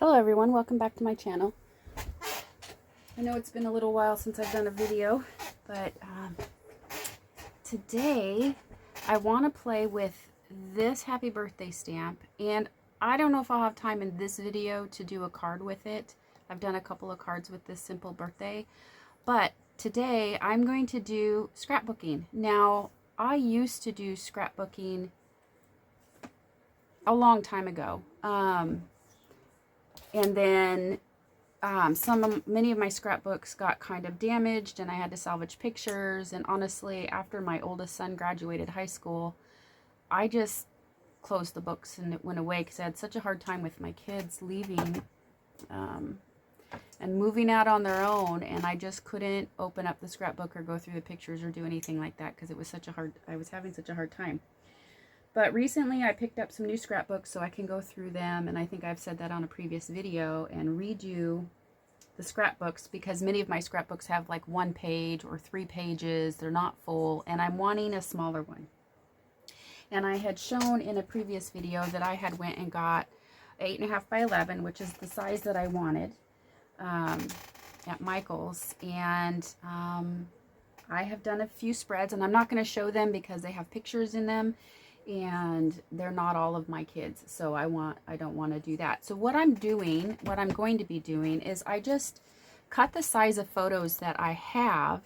Hello everyone, welcome back to my channel. I know it's been a little while since I've done a video, but today I want to play with this happy birthday stamp, and I don't know if I'll have time in this video to do a card with it. I've done a couple of cards with this simple birthday, but today I'm going to do scrapbooking. Now, I used to do scrapbooking a long time ago. And then many of my scrapbooks got kind of damaged and I had to salvage pictures. And honestly, after my oldest son graduated high school, I just closed the books and it went away because I had such a hard time with my kids leaving and moving out on their own. And I just couldn't open up the scrapbook or go through the pictures or do anything like that because it was I was having such a hard time. But recently I picked up some new scrapbooks so I can go through them, and I think I've said that on a previous video, and redo the scrapbooks because many of my scrapbooks have like 1 page or 3 pages. They're not full, and I'm wanting a smaller one. And I had shown in a previous video that I had went and got 8.5 by 11, which is the size that I wanted at Michael's, and I have done a few spreads, and I'm not going to show them because they have pictures in them. And they're not all of my kids, so I don't want to do that. So what I'm going to be doing is I just cut the size of photos that I have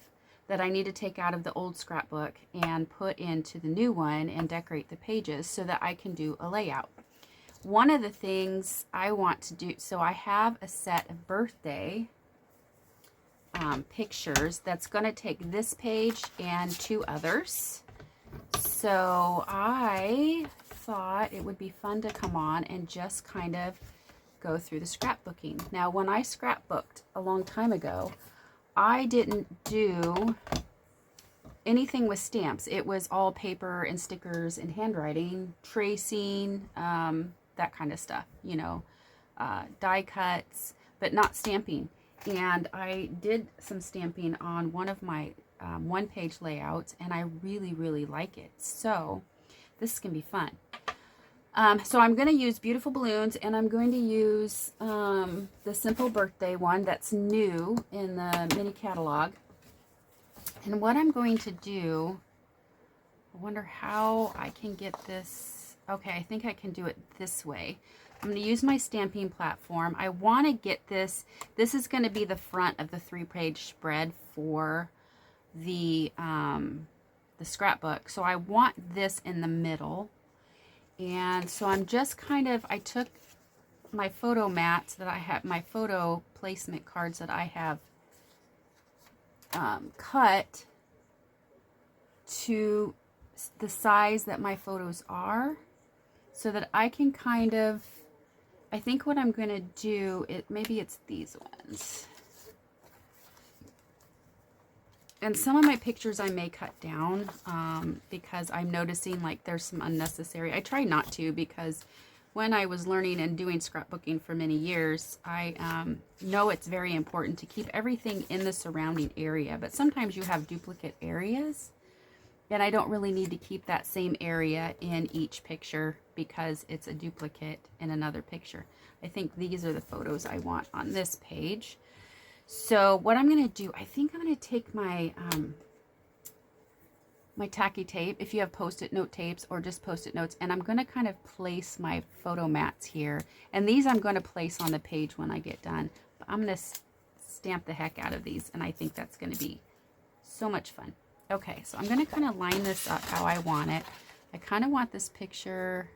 that I need to take out of the old scrapbook and put into the new one and decorate the pages so that I can do a layout. One of the things I want to do, so I have a set of birthday pictures that's going to take this page and 2 others. So I thought it would be fun to come on and just kind of go through the scrapbooking. Now, when I scrapbooked a long time ago, I didn't do anything with stamps. It was all paper and stickers and handwriting, tracing, that kind of stuff, you know, die cuts, but not stamping. And I did some stamping on one of my 1-page layouts, and I really like it. So this can be fun. So I'm going to use Beautiful Balloons, and I'm going to use the Simple Birthday one that's new in the mini catalog. And what I'm going to do, I wonder how I can get this. Okay, I think I can do it this way. I'm going to use my stamping platform. I want to get this. This is going to be the front of the 3-page spread for the scrapbook. So I want this in the middle. And so I'm just kind of, I took my photo mats that I have, my photo placement cards that I have cut to the size that my photos are, so that I can kind of, I think what I'm going to do, maybe it's these ones. And some of my pictures I may cut down because I'm noticing like there's some unnecessary. I try not to, because when I was learning and doing scrapbooking for many years, I know it's very important to keep everything in the surrounding area. But sometimes you have duplicate areas, and I don't really need to keep that same area in each picture because it's a duplicate in another picture. I think these are the photos I want on this page. So what I'm going to do, I think I'm going to take my my tacky tape, if you have post-it note tapes or just post-it notes, and I'm going to kind of place my photo mats here. And these I'm going to place on the page when I get done. But I'm going to stamp the heck out of these, and I think that's going to be so much fun. Okay, so I'm going to kind of line this up how I want it. I kind of want this picture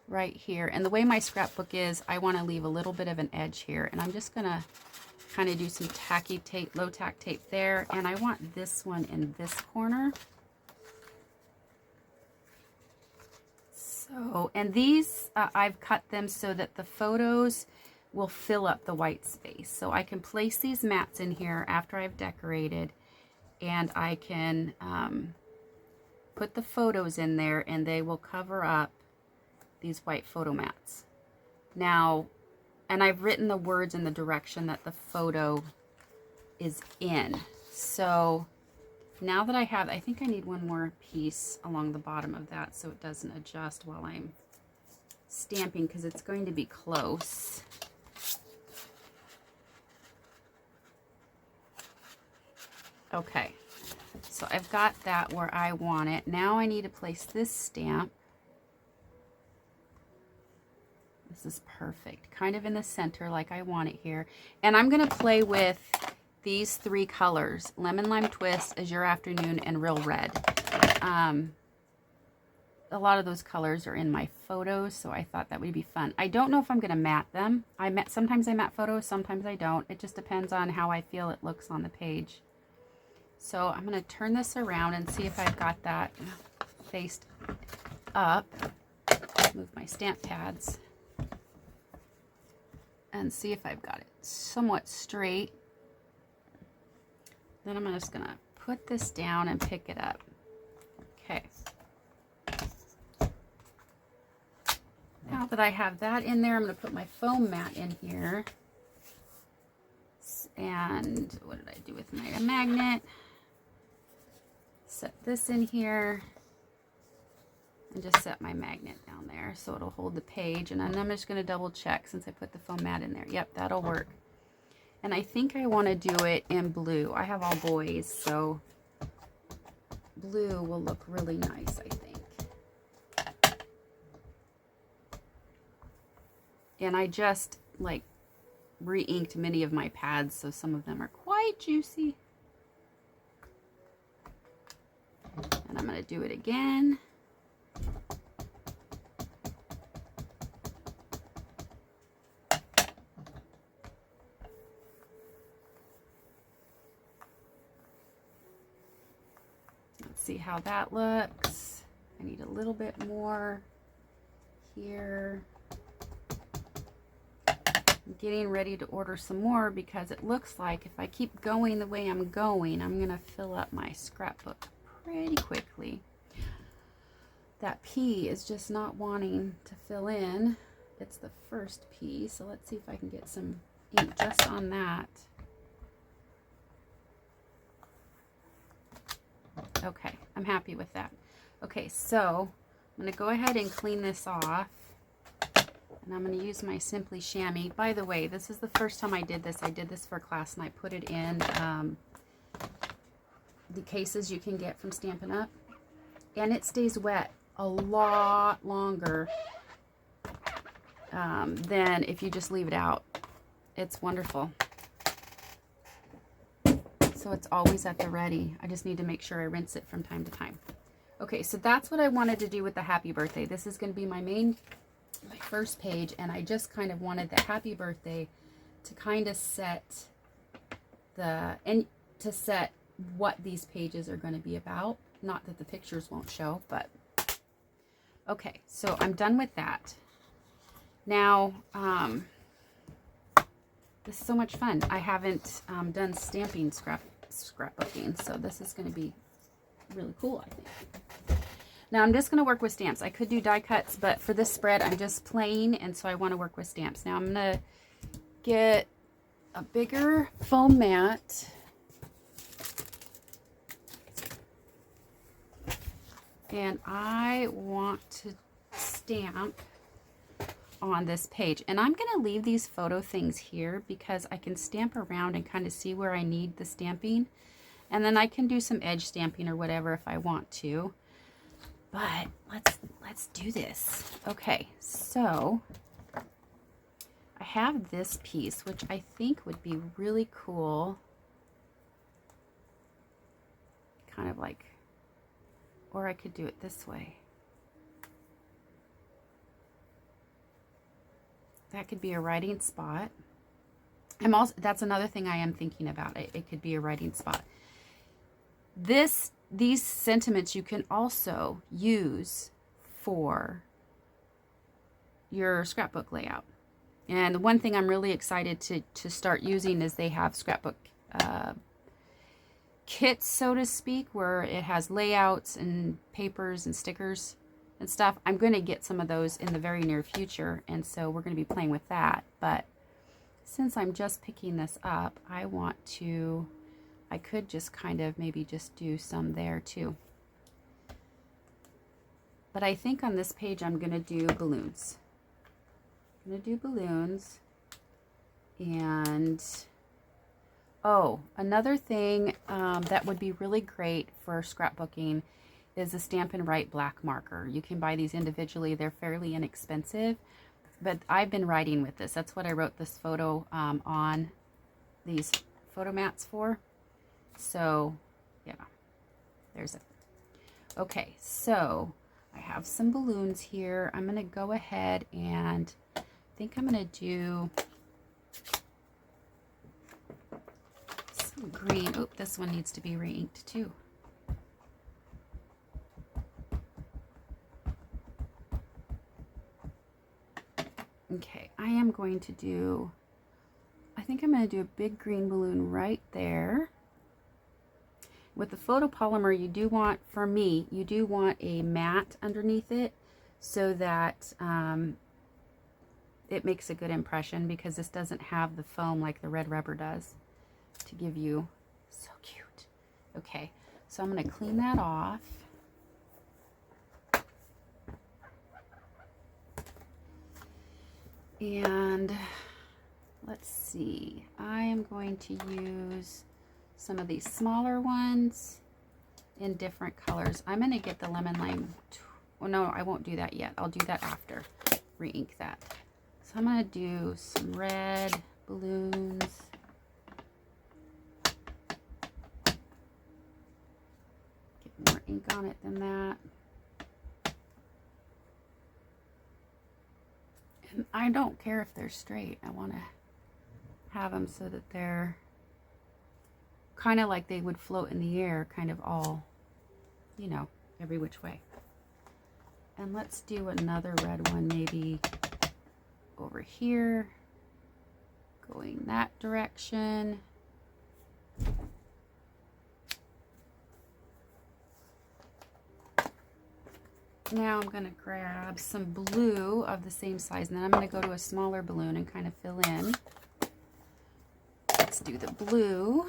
right here. And the way my scrapbook is, I want to leave a little bit of an edge here. And I'm just going to kind of do some tacky tape, low tack tape there, and I want this one in this corner. So, and these I've cut them so that the photos will fill up the white space. So I can place these mats in here after I've decorated, and I can put the photos in there, and they will cover up these white photo mats. Now, and I've written the words in the direction that the photo is in. So now that I have, I think I need one more piece along the bottom of that so it doesn't adjust while I'm stamping, because it's going to be close. Okay, so I've got that where I want it. Now I need to place this stamp. This is perfect, kind of in the center like I want it here. And I'm gonna play with these 3 colors, Lemon Lime Twist, Azure Afternoon, and Real Red. A lot of those colors are in my photos, so I thought that would be fun. I don't know if I'm gonna matte them. Sometimes I matte photos, sometimes I don't. It just depends on how I feel it looks on the page. So I'm gonna turn this around and see if I've got that faced up. Move my stamp pads and see if I've got it somewhat straight. Then I'm just gonna put this down and pick it up. Okay. Now that I have that in there, I'm gonna put my foam mat in here. And what did I do with my magnet? Set this in here and just set my magnet down there so it'll hold the page. And then I'm just going to double check since I put the foam mat in there. Yep, that'll work. And I think I want to do it in blue. I have all boys, so blue will look really nice, I think. And I just like re-inked many of my pads, so some of them are quite juicy. And I'm going to do it again. Let's see how that looks. I need a little bit more here. I'm getting ready to order some more because it looks like if I keep going the way I'm going, I'm going to fill up my scrapbook pretty quickly. That P is just not wanting to fill in. It's the first P, so let's see if I can get some ink just on that. Okay, I'm happy with that. Okay, so I'm going to go ahead and clean this off. And I'm going to use my Simply Chamois. By the way, this is the first time I did this. I did this for class and I put it in the cases you can get from Stampin' Up. And it stays wet a lot longer than if you just leave it out. It's wonderful. So it's always at the ready. I just need to make sure I rinse it from time to time. Okay, so that's what I wanted to do with the happy birthday. This is going to be my first page, and I just kind of wanted the happy birthday to kind of set what these pages are going to be about. Not that the pictures won't show, but okay, so I'm done with that. Now, this is so much fun. I haven't done stamping scrapbooking, so this is going to be really cool, I think. Now I'm just going to work with stamps. I could do die cuts, but for this spread I'm just plain, and so I want to work with stamps. Now I'm going to get a bigger foam mat. And I want to stamp on this page. And I'm going to leave these photo things here because I can stamp around and kind of see where I need the stamping. And then I can do some edge stamping or whatever if I want to. But let's do this. Okay, so I have this piece, which I think would be really cool. Kind of like, or I could do it this way. That could be a writing spot. That's another thing I am thinking about. It could be a writing spot. These sentiments you can also use for your scrapbook layout. And the one thing I'm really excited to start using is they have scrapbook kits, so to speak, where it has layouts and papers and stickers and stuff. I'm going to get some of those in the very near future, and so we're going to be playing with that. But since I'm just picking this up, I could just kind of maybe just do some there too. But I think on this page I'm going to do balloons. I'm going to do balloons, and Oh, another thing that would be really great for scrapbooking is a Stamp and Write black marker. You can buy these individually. They're fairly inexpensive, but I've been writing with this. That's what I wrote this photo on these photo mats for. So, yeah, there's it. Okay, so I have some balloons here. I'm going to go ahead and I think I'm going to do some green. Oh, this one needs to be re-inked too. Okay, I am going to do, I think I'm going to do a big green balloon right there. With the photopolymer, you do want, for me, you do want a mat underneath it so that it makes a good impression, because this doesn't have the foam like the red rubber does to give you, so cute. Okay, so I'm going to clean that off. And let's see, I am going to use some of these smaller ones in different colors. I'm going to get the lemon lime. Oh no, I won't do that yet. I'll do that after. Re-ink that. So I'm going to do some red balloons. Get more ink on it than that. And I don't care if they're straight. I want to have them so that they're kind of like they would float in the air, kind of all, you know, every which way. And let's do another red one, maybe over here, going that direction. Now I'm going to grab some blue of the same size, and then I'm going to go to a smaller balloon and kind of fill in. Let's do the blue.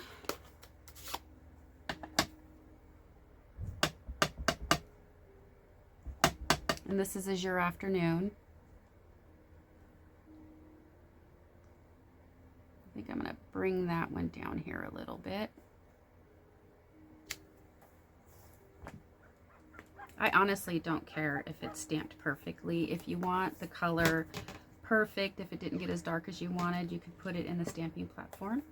And this is your afternoon. I think I'm going to bring that one down here a little bit. I honestly don't care if it's stamped perfectly. If you want the color perfect, if it didn't get as dark as you wanted, you could put it in the stamping platform.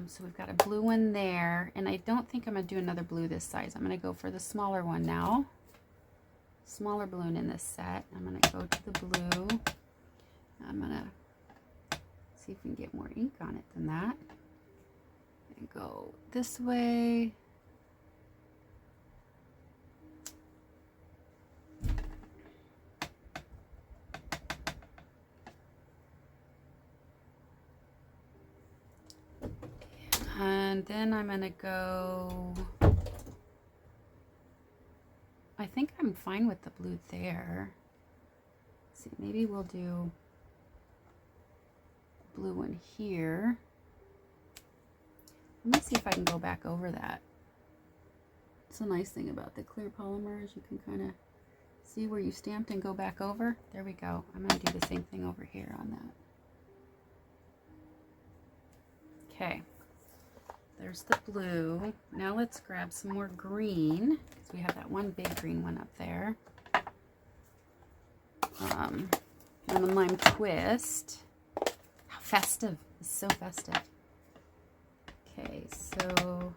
So we've got a blue one there, and I don't think I'm going to do another blue this size. I'm going to go for the smaller one now. Smaller balloon in this set. I'm going to go to the blue. I'm going to see if we can get more ink on it than that. And go this way. And then I'm going to go, I think I'm fine with the blue there. Let's see, maybe we'll do the blue one here. Let me see if I can go back over that. It's a nice thing about the clear polymer is you can kind of see where you stamped and go back over. There we go. I'm going to do the same thing over here on that. Okay. There's the blue. Now let's grab some more green, because we have that one big green one up there. Lemon lime twist. How festive. It's so festive. Okay, so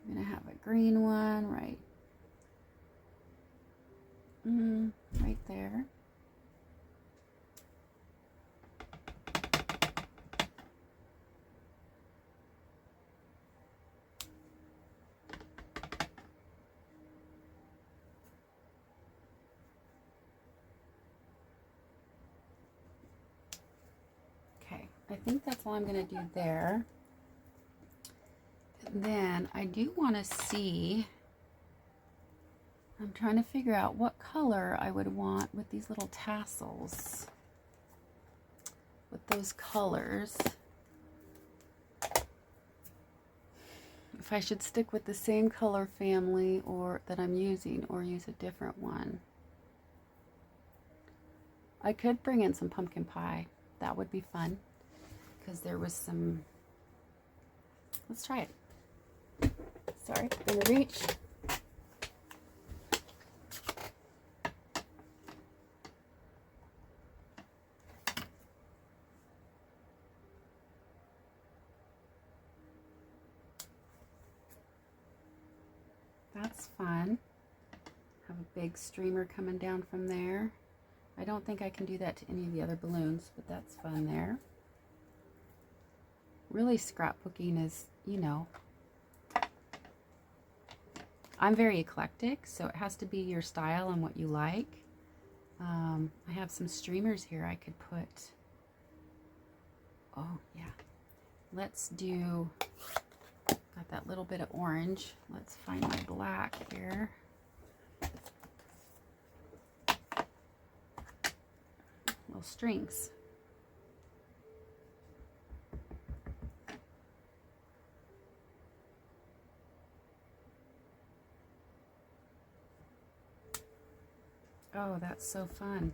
I'm going to have a green one right there. I think that's all I'm going to do there. And then I do want to see, I'm trying to figure out what color I would want with these little tassels. With those colors. If I should stick with the same color family or that I'm using, or use a different one. I could bring in some pumpkin pie. That would be fun. because there was some, let's try it. Sorry, gonna reach. That's fun. Have a big streamer coming down from there. I don't think I can do that to any of the other balloons, but that's fun there. Really, scrapbooking is, you know, I'm very eclectic, so it has to be your style and what you like. I have some streamers here I could put. Oh, yeah. Let's do, got that little bit of orange. Let's find my black here. Little strings. Oh, that's so fun.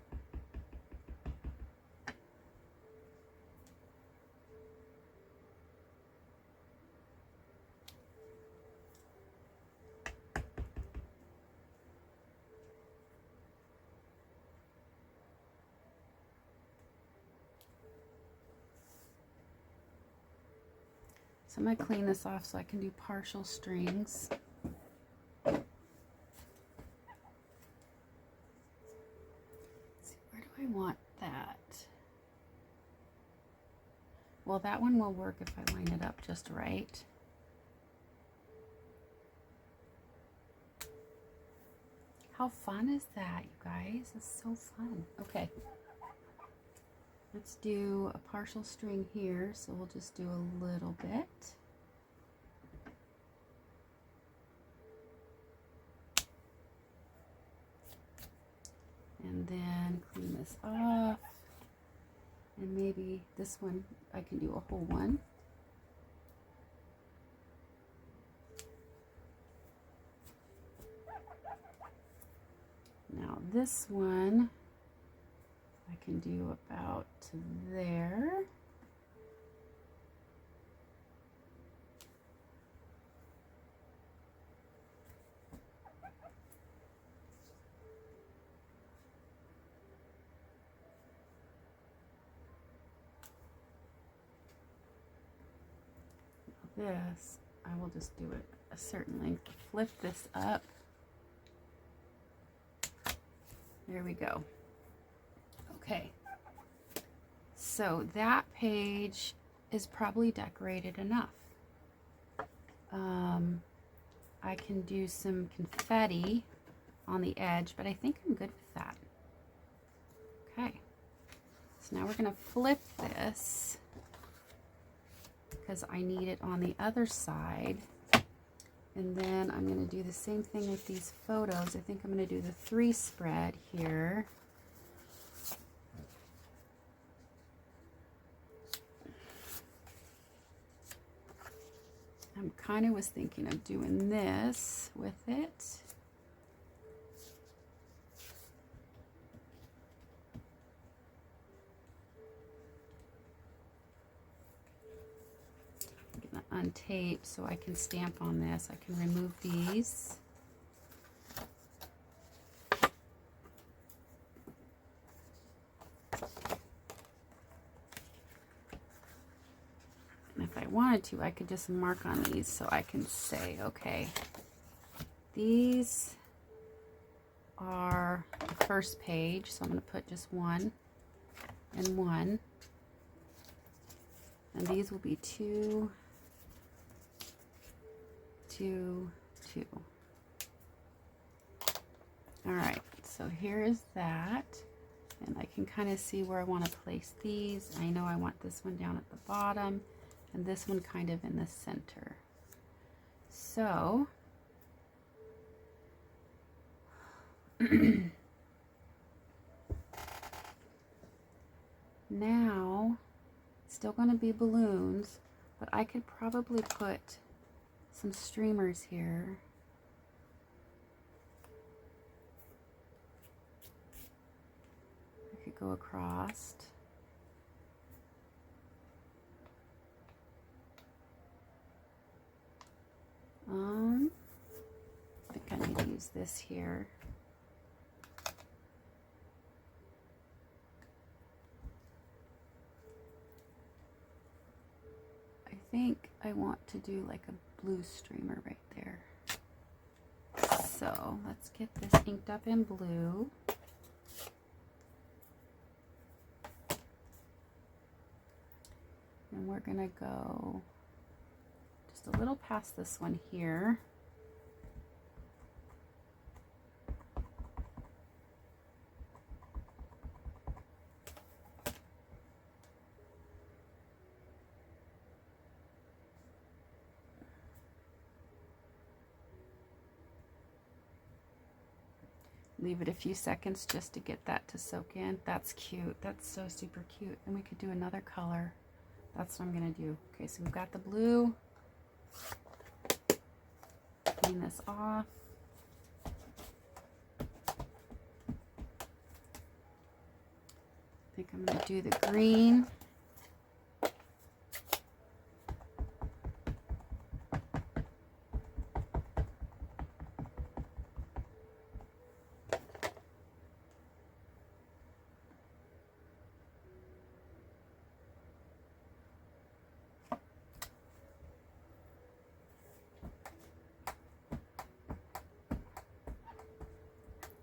So I'm going to clean this off so I can do partial strings. Let's see, where do I want that? Well, that one will work if I line it up just right. How fun is that, you guys? It's so fun. Okay. Let's do a partial string here, so we'll just do a little bit. And then clean this off. And maybe this one, I can do a whole one. Now this one, I can do about to there. This, I will just do it a certain length. Flip this up. There we go. Okay. So that page is probably decorated enough. I can do some confetti on the edge, but I think I'm good with that. Okay. So now we're going to flip this because I need it on the other side. And then I'm going to do the same thing with these photos. I think I'm going to do the 3 spread here. I'm kind of was thinking of doing this with it. On tape so I can stamp on this. I can remove these. And if I wanted to, I could just mark on these so I can say, okay, these are the first page, so I'm going to put just 1 and 1. And these will be 2, 2, 2. All right, so here is that. And I can kind of see where I want to place these. I know I want this one down at the bottom and this one kind of in the center. So now it's still going to be balloons, but I could probably put some streamers here. I could go across. I think I need to use this here. I think I want to do like a blue streamer right there. So let's get this inked up in blue. And we're gonna go just a little past this one here. Leave it a few seconds just to get that to soak in. That's cute. That's so super cute. And we could do another color. That's what I'm gonna do. Okay, so we've got the blue. Clean this off. I think I'm gonna do the green.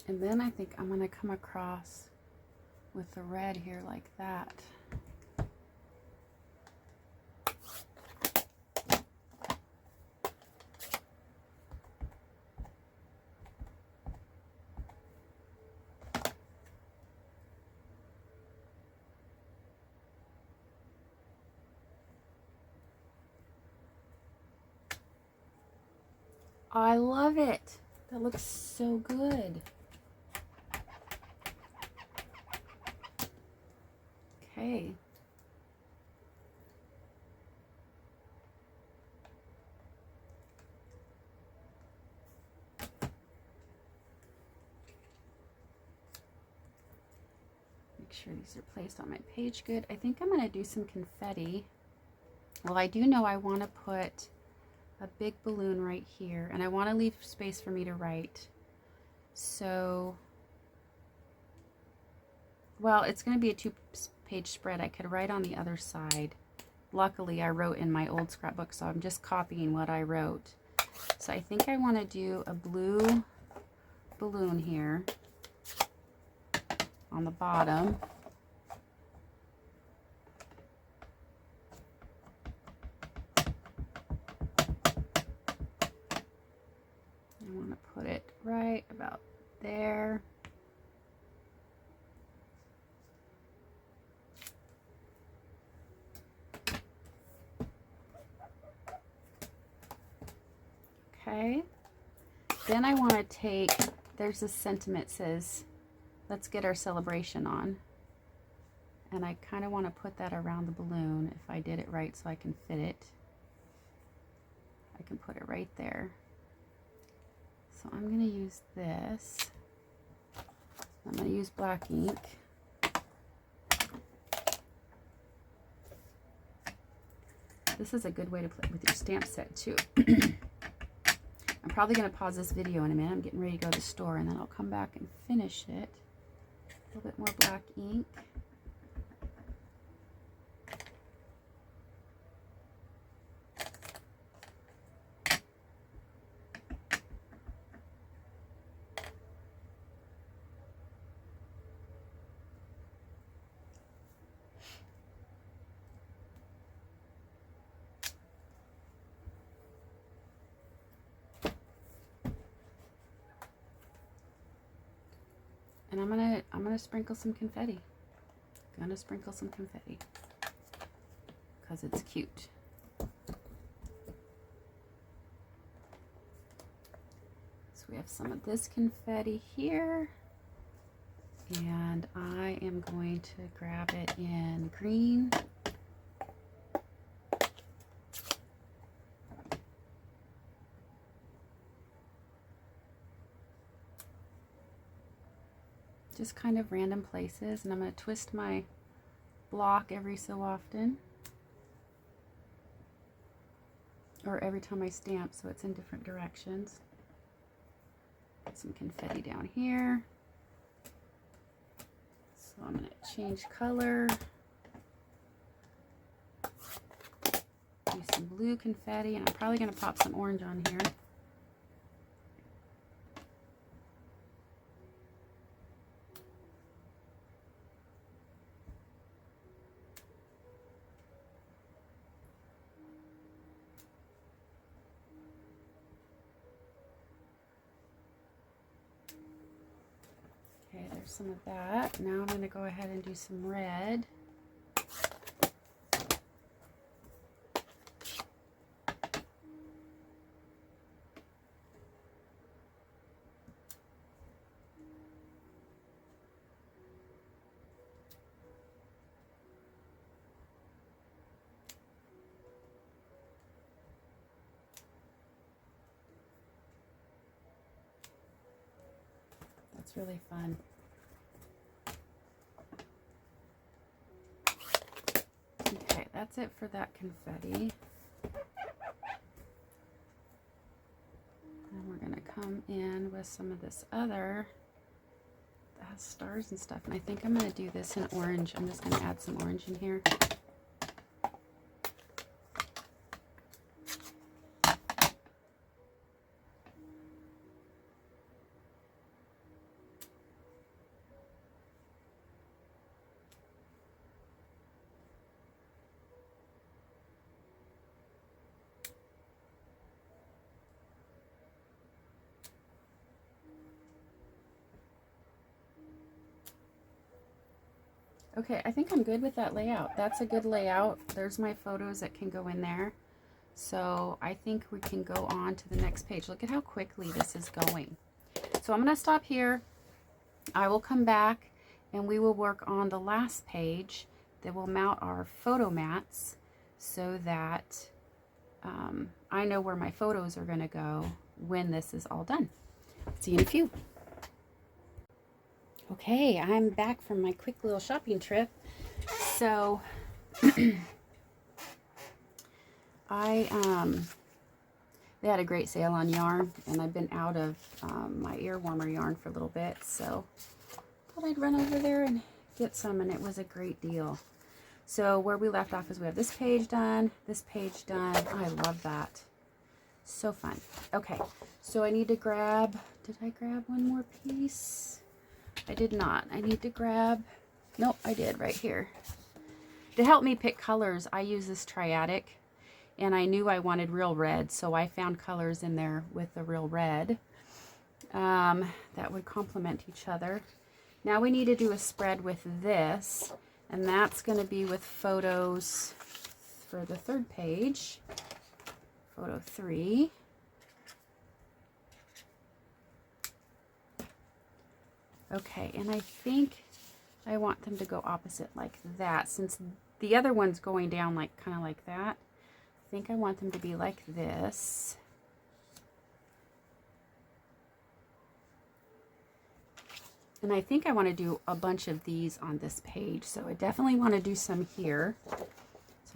And then I think I'm going to come across with the red here like that. I love it. That looks so good. Okay. Make sure these are placed on my page good. I think I'm going to do some confetti. Well, I do know I want to put a big balloon right here, and I want to leave space for me to write. So, well, it's going to be a 2-page spread. I could write on the other side. Luckily, I wrote in my old scrapbook, so I'm just copying what I wrote. So I think I want to do a blue balloon here on the bottom. I want to put it right about there. Okay. Then I want to take, there's this sentiment that says, let's get our celebration on. And I kind of want to put that around the balloon if I did it right so I can fit it. I can put it right there. So I'm going to use this. I'm going to use black ink. This is a good way to play with your stamp set too. I'm probably going to pause this video in a minute. I'm getting ready to go to the store, and then I'll come back and finish it. A little bit more black ink. And I'm gonna sprinkle some confetti. Gonna sprinkle some confetti because it's cute. So we have some of this confetti here, and I am going to grab it in green. Just kind of random places, and I'm going to twist my block every so often. or every time I stamp, so it's in different directions. Put some confetti down here. So I'm going to change color. Do some blue confetti, and I'm probably going to pop some orange on here. Okay, there's some of that. Now I'm going to go ahead and do some red. That's really fun. Okay, that's it for that confetti. And we're going to come in with some of this other that has stars and stuff. And I think I'm going to do this in orange. I'm just going to add some orange in here. Okay, I think I'm good with that layout. That's a good layout. There's my photos that can go in there. So I think we can go on to the next page. Look at how quickly this is going. So I'm going to stop here. I will come back and we will work on the last page that will mount our photo mats so that I know where my photos are going to go when this is all done. See you in a few. Okay, I'm back from my quick little shopping trip. So they had a great sale on yarn, and I've been out of my ear warmer yarn for a little bit, so thought I'd run over there and get some, and it was a great deal. So where we left off is we have this page done, this page done. I love that. So fun. Okay, so I need to grab, did I grab one more piece? I did not. I need to grab, nope, I did right here. To help me pick colors, I use this triadic, and I knew I wanted real red, so I found colors in there with the real red that would complement each other. Now we need to do a spread with this, and that's going to be with photos for the third page, photo 3. Okay, and I think I want them to go opposite like that. Since the other one's going down like kind of like that, I think I want them to be like this. And I think I want to do a bunch of these on this page, so I definitely want to do some here. So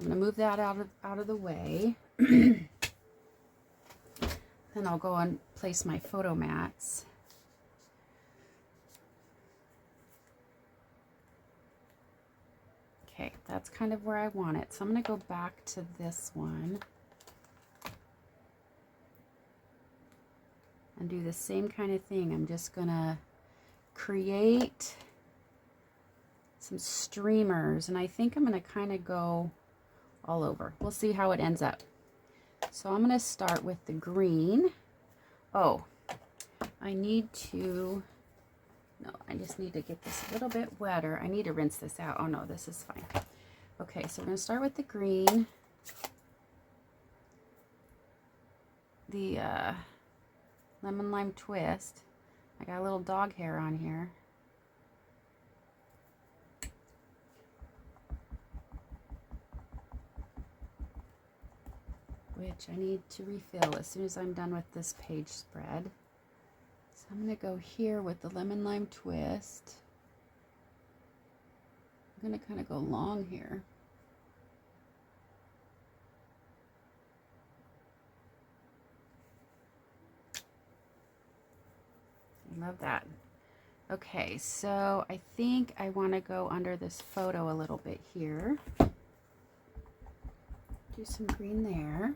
I'm going to move that out of the way. Then I'll go and place my photo mats. Okay, that's kind of where I want it. So I'm going to go back to this one and do the same kind of thing. I'm just going to create some streamers, and I think I'm going to kind of go all over. We'll see how it ends up. So I'm going to start with the green. Oh, I need to... No, I just need to get this a little bit wetter. I need to rinse this out. Oh no, this is fine. Okay, so we're going to start with the green. The lemon lime twist. I got a little dog hair on here. Which I need to refill as soon as I'm done with this page spread. So I'm going to go here with the lemon lime twist. I'm going to kind of go long here. Love that. Okay, so I think I want to go under this photo a little bit here. Do some green there.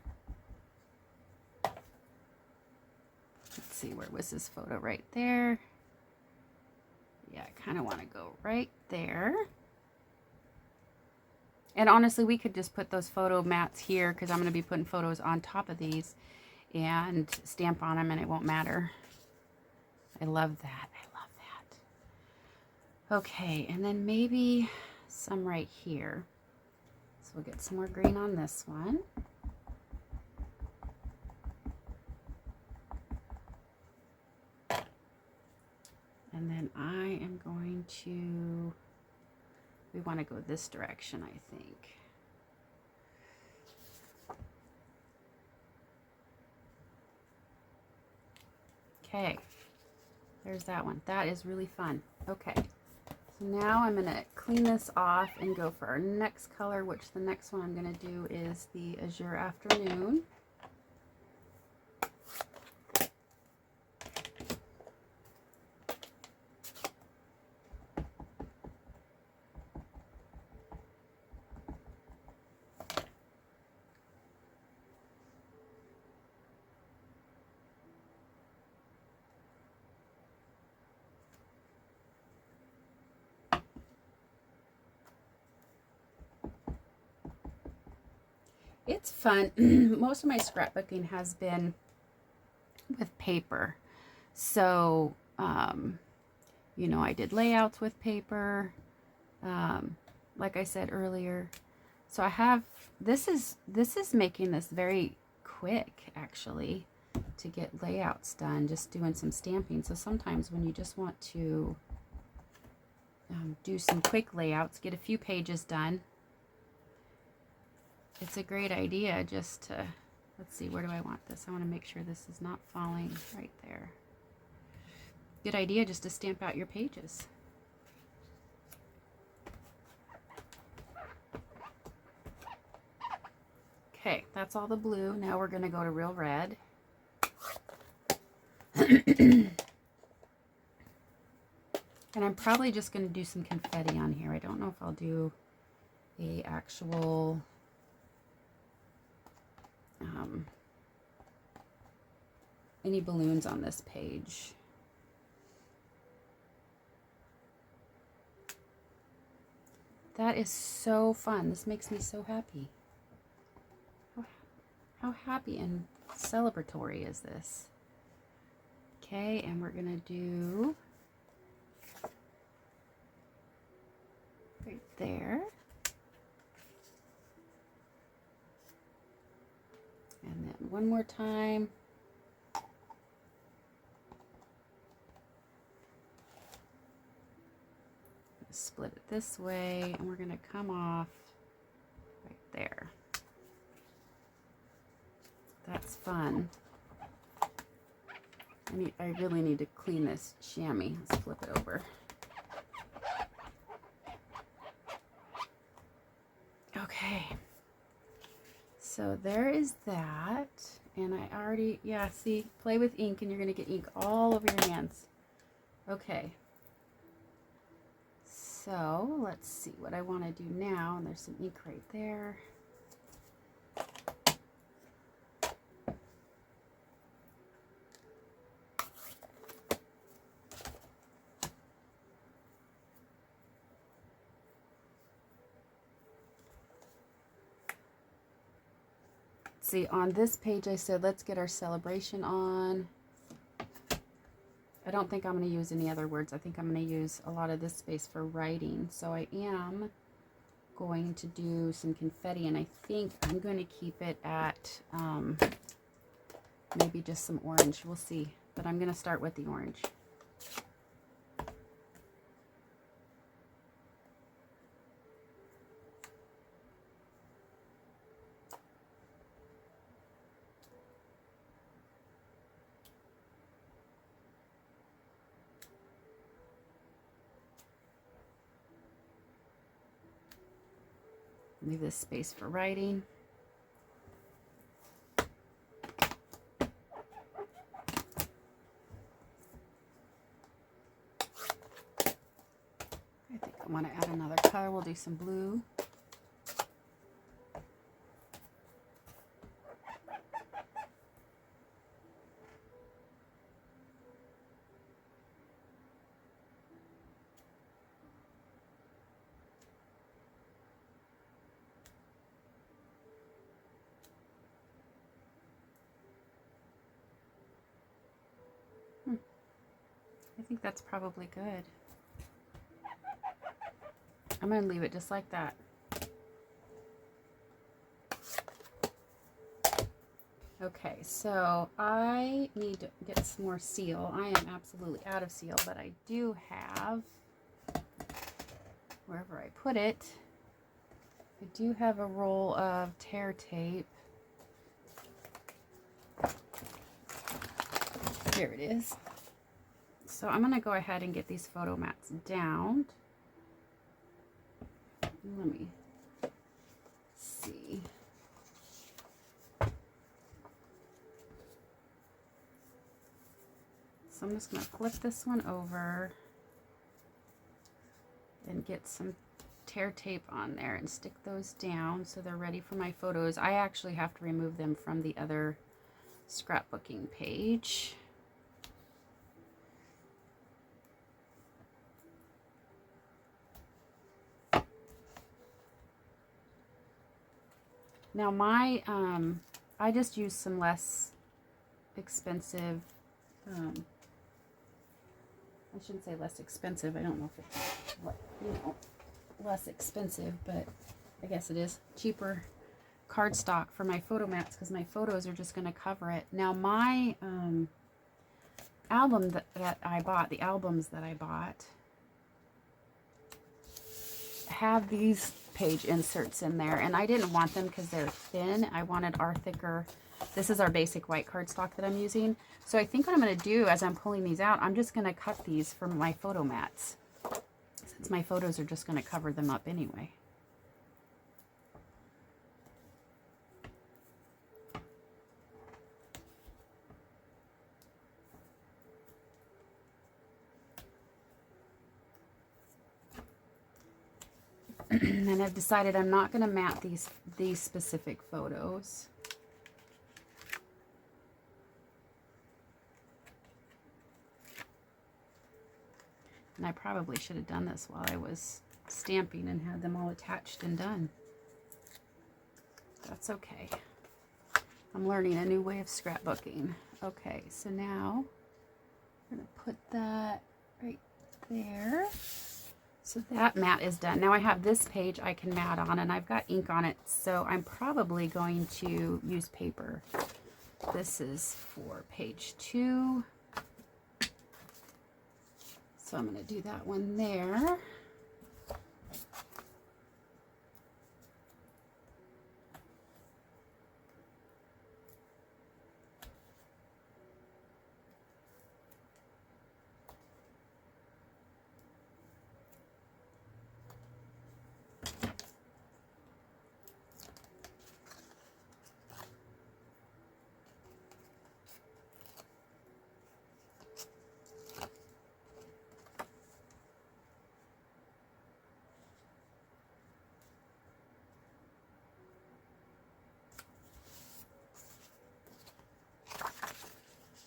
Let's see, where was this photo? Right there. Yeah, I kind of want to go right there. And honestly, we could just put those photo mats here because I'm going to be putting photos on top of these and stamp on them and it won't matter. I love that. I love that. Okay, and then maybe some right here. So we'll get some more green on this one. And then I am going to, we want to go this direction, I think. Okay, there's that one. That is really fun. Okay, so now I'm going to clean this off and go for our next color, which the next one I'm going to do is the Azure Afternoon. It's fun. Most of my scrapbooking has been with paper. So, you know, I did layouts with paper, like I said earlier. So I have, this is making this very quick, actually, to get layouts done, just doing some stamping. So sometimes when you just want to do some quick layouts, get a few pages done, it's a great idea just to, let's see, where do I want this? I want to make sure this is not falling right there. Good idea just to stamp out your pages. Okay, that's all the blue. Now we're going to go to real red. And I'm probably just going to do some confetti on here. I don't know if I'll do a actual any balloons on this page. That is so fun. This makes me so happy. How happy and celebratory is this? Okay, and we're gonna do right there. And then one more time. Split it this way, and we're going to come off right there. That's fun. I really need to clean this chamois. Let's flip it over. Okay. So there is that. And I already, yeah, see, play with ink and you're going to get ink all over your hands. Okay. So let's see what I want to do now. And there's some ink right there. See, on this page I said let's get our celebration on. I don't think I'm going to use any other words. I think I'm going to use a lot of this space for writing. So I am going to do some confetti, and I think I'm going to keep it at maybe just some orange. We'll see. But I'm going to start with the orange. Leave this space for writing. color. We'll do some blue. I think that's probably good. I'm going to leave it just like that. Okay, so I need to get some more seal. I am absolutely out of seal, but I do have, wherever I put it, I do have a roll of tear tape. Here it is. So I'm going to go ahead and get these photo mats down. Let me see. So I'm just going to flip this one over and get some tear tape on there and stick those down so they're ready for my photos. I actually have to remove them from the other scrapbooking page. Now my, I just used some less expensive, I shouldn't say less expensive. I don't know if it's, less expensive, but I guess it is cheaper cardstock for my photo mats because my photos are just going to cover it. Now my album that I bought, the albums that I bought, have these page inserts in there, and I didn't want them because they're thin. I wanted our thicker. This is our basic white cardstock that I'm using. So I think what I'm going to do as I'm pulling these out, I'm just going to cut these for my photo mats, since my photos are just going to cover them up anyway. And I've decided I'm not going to mat these specific photos. And I probably should have done this while I was stamping and had them all attached and done. That's okay. I'm learning a new way of scrapbooking. Okay, so now I'm going to put that right there. So that mat is done. Now I have this page I can mat on, and I've got ink on it, so I'm probably going to use paper. This is for page 2. So I'm going to do that one there.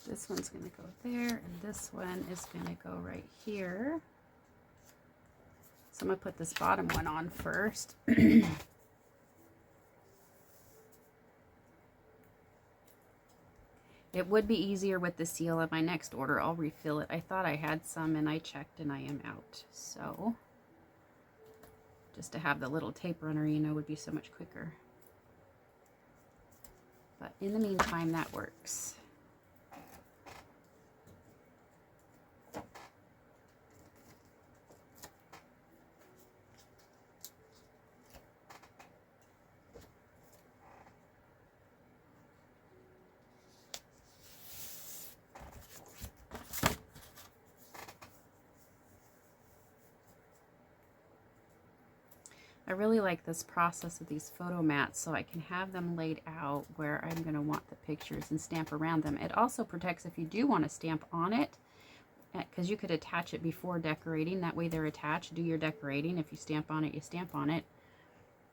This one's going to go there, and this one is going to go right here. So I'm going to put this bottom one on first. It would be easier with the seal. In my next order, I'll refill it. I thought I had some, and I checked, and I am out. So just to have the little tape runner, you know, would be so much quicker. But in the meantime, that works. I really like this process of these photo mats, so I can have them laid out where I'm going to want the pictures and stamp around them. It also protects if you do want to stamp on it. because you could attach it before decorating. That way they're attached. Do your decorating. If you stamp on it, you stamp on it.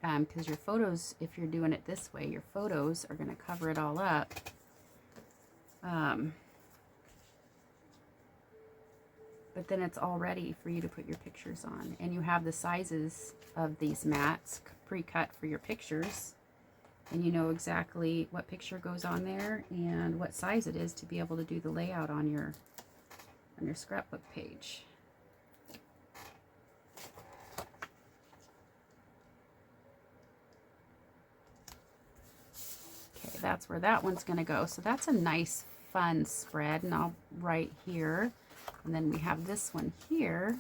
Because your photos, if you're doing it this way, your photos are going to cover it all up. But then it's all ready for you to put your pictures on. And you have the sizes of these mats pre-cut for your pictures. And you know exactly what picture goes on there and what size it is to be able to do the layout on your scrapbook page. Okay, that's where that one's going to go. So that's a nice, fun spread. And I'll write here. And then we have this one here.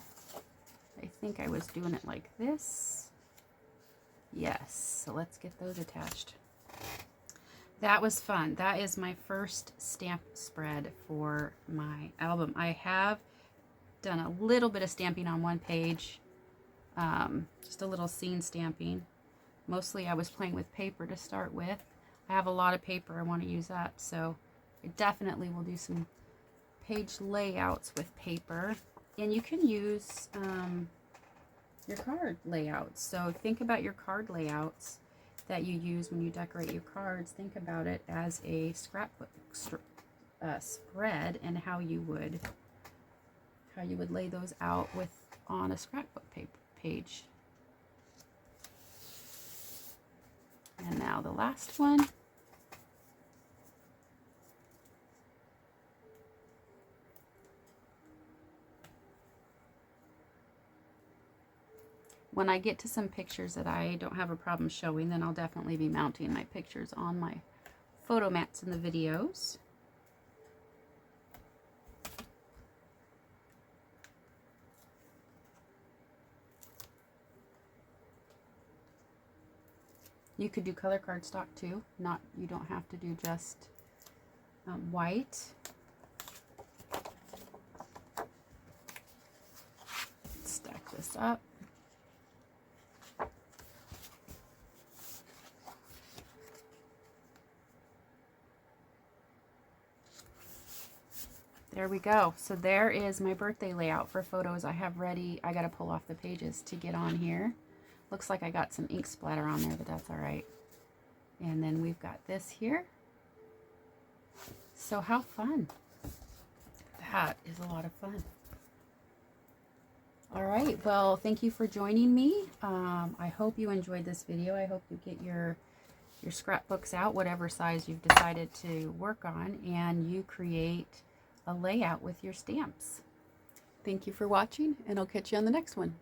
I think I was doing it like this. Yes, so let's get those attached. That was fun. That is my first stamp spread for my album. I have done a little bit of stamping on one page, just a little scene stamping. Mostly I was playing with paper to start with. I have a lot of paper I want to use up, so I definitely will do some page layouts with paper. And you can use your card layouts. So think about your card layouts that you use when you decorate your cards. Think about it as a scrapbook spread, and how you would lay those out on a scrapbook page. And now the last one. When I get to some pictures that I don't have a problem showing, then I'll definitely be mounting my pictures on my photo mats in the videos. You could do color cardstock too. You don't have to do just white. Stack this up. There we go. So there is my birthday layout for photos I have ready. I got to pull off the pages to get on here. Looks like I got some ink splatter on there, but that's all right. And then we've got this here. So how fun. That is a lot of fun. All right. Well, thank you for joining me. I hope you enjoyed this video. I hope you get your scrapbooks out, whatever size you've decided to work on, and you create a layout with your stamps. Thank you for watching, and I'll catch you on the next one.